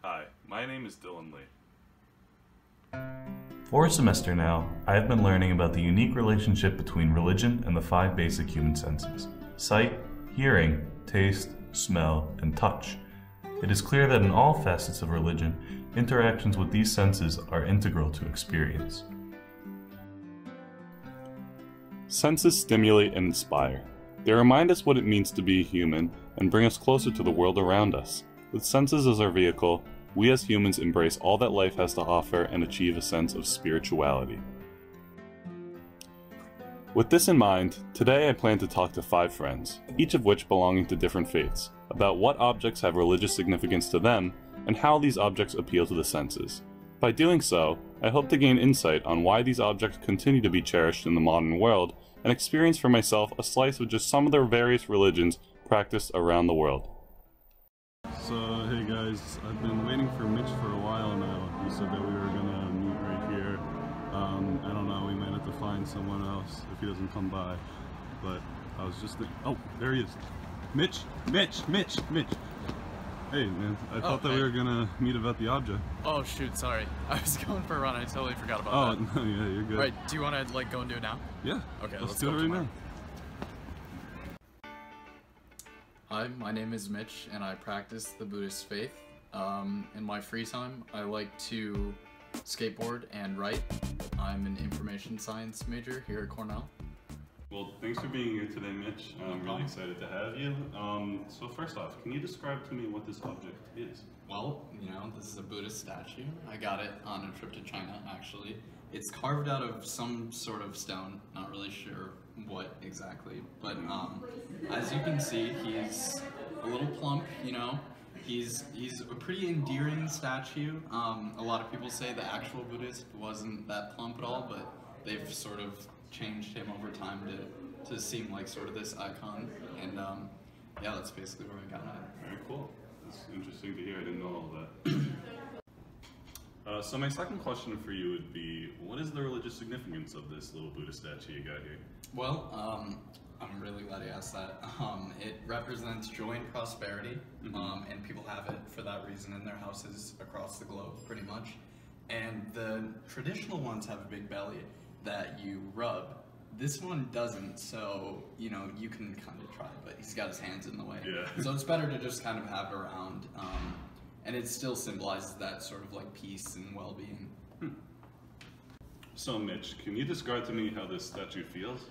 Hi, my name is Dylan Lee. For a semester now, I have been learning about the unique relationship between religion and the five basic human senses: sight, hearing, taste, smell, and touch. It is clear that in all facets of religion, interactions with these senses are integral to experience. Senses stimulate and inspire. They remind us what it means to be human and bring us closer to the world around us. With senses as our vehicle, we as humans embrace all that life has to offer and achieve a sense of spirituality. With this in mind, today I plan to talk to 5 friends, each of which belonging to different faiths, about what objects have religious significance to them and how these objects appeal to the senses. By doing so, I hope to gain insight on why these objects continue to be cherished in the modern world and experience for myself a slice of just some of the various religions practiced around the world. So, hey guys, I've been waiting for Mitch for a while now. He said that we were gonna meet right here. I don't know, we might have to find someone else if he doesn't come by. But I was just thinking, oh, there he is. Mitch! Hey man, I thought that we were gonna meet about the object. Oh shoot, sorry. I was going for a run, I totally forgot about that. Oh, no, yeah, you're good. Right, do you want to go and do it now? Yeah, Okay, let's do go it right now. Hi, my name is Mitch, and I practice the Buddhist faith. In my free time, I like to skateboard and write. I'm an information science major here at Cornell. Well, thanks for being here today, Mitch. I'm really excited to have you. So first off, can you describe to me what this object is? Well, this is a Buddhist statue. I got it on a trip to China, actually. It's carved out of some sort of stone, not really sure what exactly, but as you can see, he's a little plump, He's a pretty endearing statue. A lot of people say the actual Buddhist wasn't that plump at all, but they've sort of changed him over time to seem like sort of this icon, and yeah, that's basically where I got it. Very cool. That's interesting to hear. I didn't know all that. So my second question for you would be, what is the religious significance of this little Buddha statue you got here? Well, I'm really glad you asked that. It represents joy and prosperity, and people have it for that reason in their houses across the globe, pretty much. And the traditional ones have a big belly that you rub. This one doesn't, so, you can kind of try, but he's got his hands in the way. Yeah. So it's better to just kind of have it around. And it still symbolizes that sort of like peace and well-being. So Mitch, can you describe to me how this statue feels?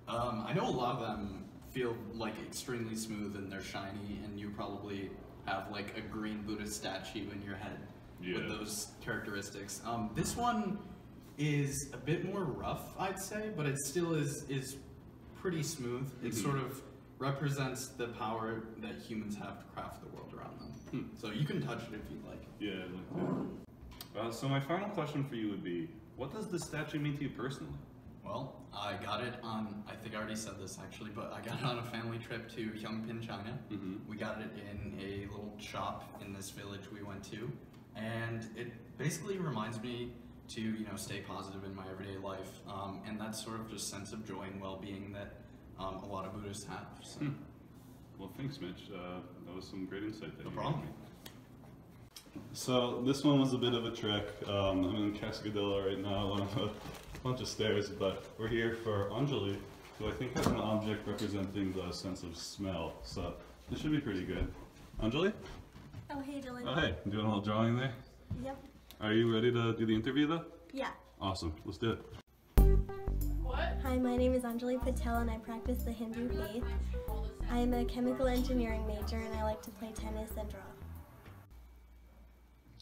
I know a lot of them feel like extremely smooth and they're shiny, and you probably have like a green Buddhist statue in your head with those characteristics. This one is a bit more rough, I'd say, but it still is pretty smooth. It sort of represents the power that humans have to craft the world around them. So you can touch it if you'd like. Yeah, I'd like that. So my final question for you would be, what does this statue mean to you personally? Well, I got it on, I think I already said this actually, but I got it on a family trip to Yongping, China. We got it in a little shop in this village we went to, and it basically reminds me to, stay positive in my everyday life, and that sort of just sense of joy and well-being that a lot of Buddhists have. So. Well, thanks, Mitch. That was some great insight that No you problem. gave me. So this one was a bit of a trek. I'm in Cascadilla right now, on a bunch of stairs, but we're here for Anjali, who I think has an object representing the sense of smell. So this should be pretty good. Anjali? Oh, hey, Dylan. Oh, hey, doing a little drawing there? Yep. Are you ready to do the interview though? Yeah. Awesome, let's do it. Hi, my name is Anjali Patel and I practice the Hindu faith. I'm a chemical engineering major and I like to play tennis and draw.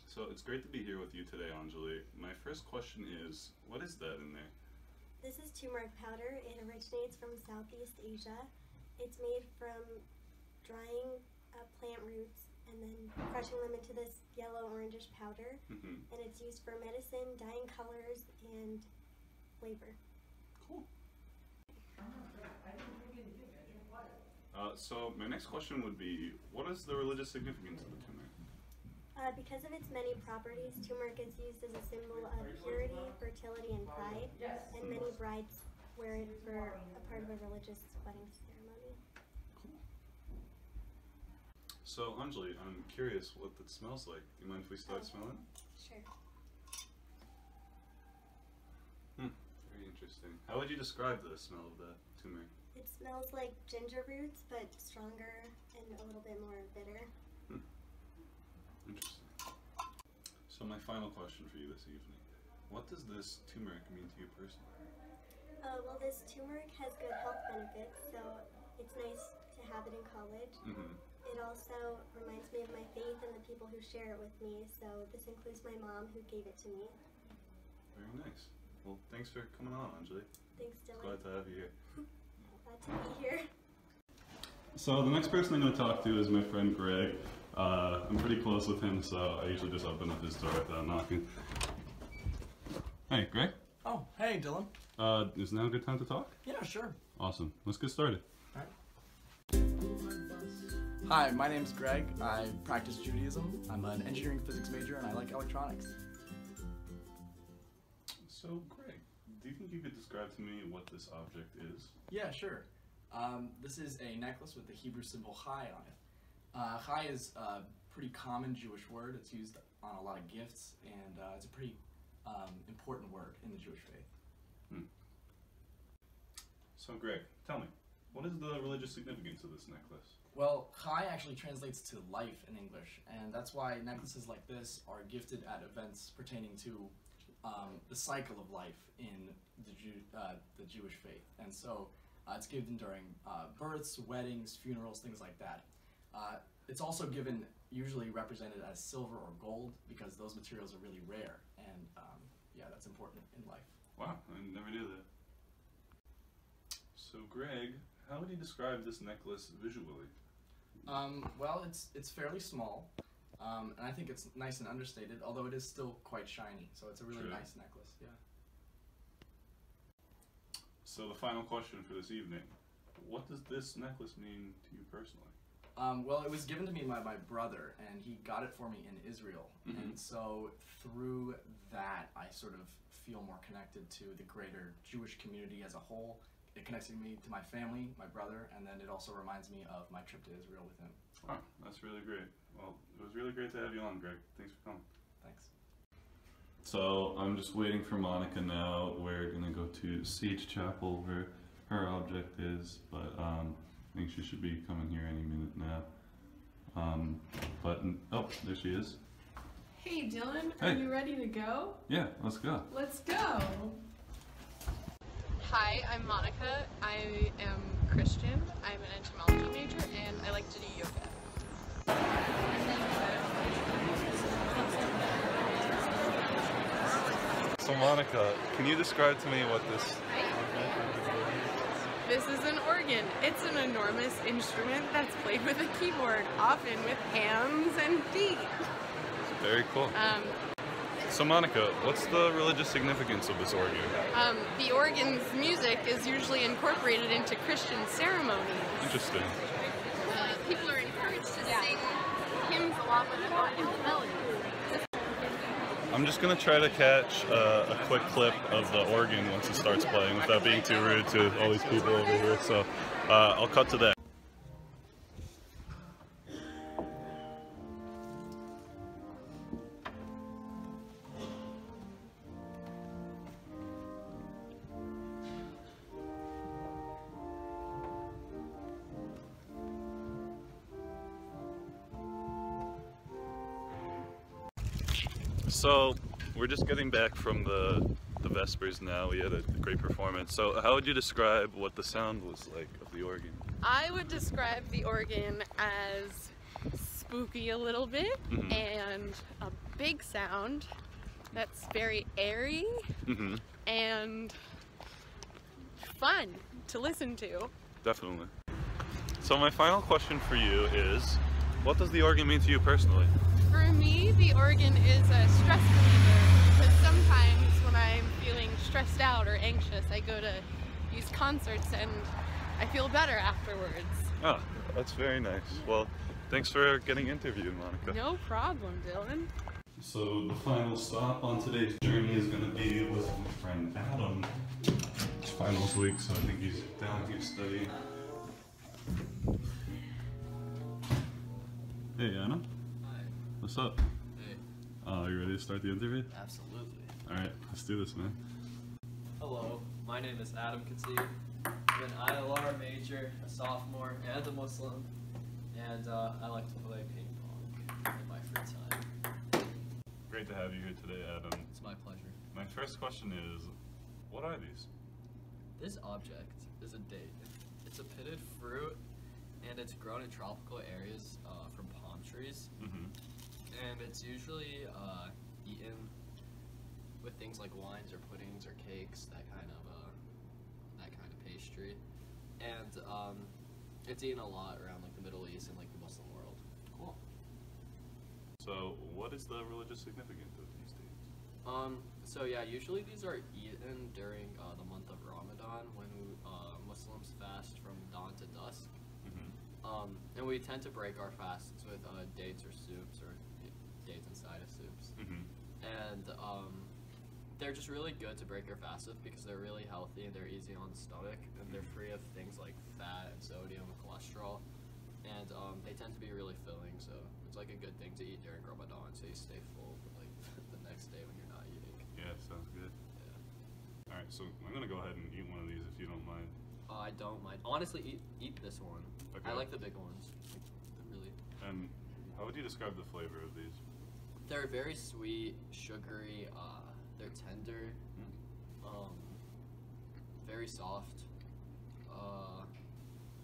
So it's great to be here with you today, Anjali. My first question is, what is that in there? This is turmeric powder. It originates from Southeast Asia. It's made from drying plant roots and then crushing them into this yellow orangish powder. And it's used for medicine, dyeing colors, and flavor. Cool. So my next question would be, what is the religious significance of the turmeric? Because of its many properties, turmeric is used as a symbol of purity, fertility, and pride, and many brides wear it for a part of a religious wedding ceremony. So, Anjali, I'm curious what that smells like. Do you mind if we start smelling? Sure. Very interesting. How would you describe the smell of the turmeric? It smells like ginger roots, but stronger and a little bit more bitter. Interesting. So my final question for you this evening. What does this turmeric mean to you personally? Well, this turmeric has good health benefits, so it's nice to have it in college. It also reminds me of my faith and the people who share it with me, so this includes my mom who gave it to me. Very nice. Well, thanks for coming on, Anjali. Thanks, Dylan. Glad to have you here. Glad to be here. So the next person I'm going to talk to is my friend Greg. I'm pretty close with him, so I usually just open up his door without knocking. Hey, Greg. Oh, hey, Dylan. Is now a good time to talk? Yeah, sure. Awesome. Let's get started. All right. Hi, my name's Greg. I practice Judaism. I'm an engineering physics major, and I like electronics. So, Greg, do you think you could describe to me what this object is? Yeah, sure. This is a necklace with the Hebrew symbol Chai on it. Chai is a pretty common Jewish word. It's used on a lot of gifts, and it's a pretty important word in the Jewish faith. So, Greg, tell me, what is the religious significance of this necklace? Well, Chai actually translates to life in English, and that's why necklaces like this are gifted at events pertaining to the cycle of life in the Jewish faith. And so it's given during births, weddings, funerals, things like that. It's also given, usually represented as silver or gold, because those materials are really rare, and yeah, that's important in life. Wow, I never knew that. So, Greg, how would you describe this necklace visually? Well, it's fairly small, and I think it's nice and understated, although it is still quite shiny, so it's a really nice necklace, yeah. So the final question for this evening, what does this necklace mean to you personally? Well, it was given to me by my brother, and he got it for me in Israel, and so through that, I sort of feel more connected to the greater Jewish community as a whole. It connects me to my family, my brother, and then it also reminds me of my trip to Israel with him. Wow, that's really great. Well, it was really great to have you on, Greg. Thanks for coming. Thanks. So I'm just waiting for Monica now. We're gonna go to Sage Chapel where her object is, but I think she should be coming here any minute now. Oh, there she is. Hey Dylan, Hey. are you ready to go? Yeah, let's go. Let's go! Hi, I'm Monica. I am Christian. I'm an entomology major and I like to do yoga. So Monica, can you describe to me what this... This is an organ. It's an enormous instrument that's played with a keyboard, often with hands and feet. Very cool. So Monica, what's the religious significance of this organ? The organ's music is usually incorporated into Christian ceremonies. Interesting. People are encouraged to sing hymns along with the organ's melody. I'm just gonna try to catch a quick clip of the organ once it starts playing without being too rude to all these people over here, so I'll cut to that. So we're just getting back from the Vespers now. We had a great performance. So how would you describe what the sound was like of the organ? I would describe the organ as spooky a little bit and a big sound that's very airy and fun to listen to. Definitely. So my final question for you is, what does the organ mean to you personally? For me, the organ is a stress reliever because sometimes when I'm feeling stressed out or anxious, I go to these concerts and I feel better afterwards. Oh, that's very nice. Well, thanks for getting interviewed, Monica. No problem, Dylan. So the final stop on today's journey is going to be with my friend Adam. It's finals week, so I think he's down here studying. Hey, Anna. Hi. What's up? Hey. Are you ready to start the interview? Absolutely. Alright, let's do this, man. Hello, my name is Adam Khatib. I'm an ILR major, a sophomore, and a Muslim. And I like to play ping pong in my free time. Great to have you here today, Adam. It's my pleasure. My first question is, what are these? This object is a date. It's a pitted fruit, and it's grown in tropical areas from palm trees. Mm-hmm. And it's usually eaten with things like wines or puddings or cakes, that kind of pastry. And it's eaten a lot around like the Middle East and like the Muslim world. Cool. So, what is the religious significance of these dates? So yeah, usually these are eaten during the month of Ramadan when Muslims fast from dawn to dusk. Mm-hmm. And we tend to break our fasts with dates or soups or dates inside of soups. Mm-hmm. And they're just really good to break your fast with because they're really healthy and they're easy on the stomach and they're free of things like fat and sodium and cholesterol. And they tend to be really filling, so it's like a good thing to eat during Ramadan so you stay full for like the next day when you're not eating. Yeah, sounds good. Yeah. Alright, so I'm gonna go ahead and eat one of these if you don't mind. I don't mind. Honestly, eat this one. Okay. I like the big ones. They're really. And how would you describe the flavor of these? They're very sweet, sugary. They're tender. Very soft.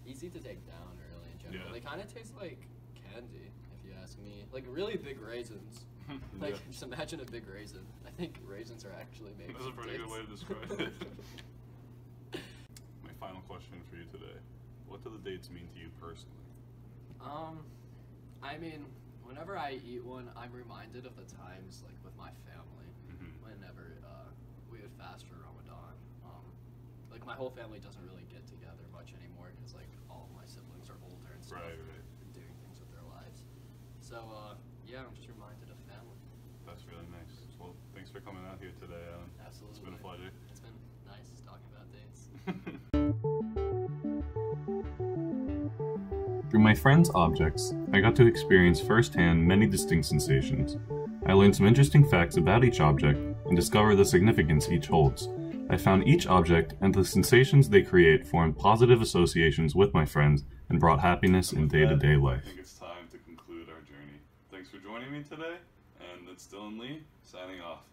Easy to take down, really, in general. Yeah. They kind of taste like candy, if you ask me. Like really big raisins. Like, Yeah. just imagine a big raisin. I think raisins are actually made That's a from pretty good dates. way to describe it. My final question for you today. What do the dates mean to you personally? I mean, whenever I eat one, I'm reminded of the times, like, with my family. Mm-hmm. Whenever we would fast for Ramadan. Like, my whole family doesn't really get together much anymore because, like, all of my siblings are older and stuff. Right. And doing things with their lives. So, yeah, I'm just reminded of family. That's really nice. Well, thanks for coming out here today, Alan. Absolutely. It's been a pleasure. It's been nice talking about dates. Through my friends' objects, I got to experience firsthand many distinct sensations. I learned some interesting facts about each object and discovered the significance each holds. I found each object and the sensations they create formed positive associations with my friends and brought happiness in day-to-day I life. think it's time to conclude our journey. Thanks for joining me today, and it's Dylan Lee, signing off.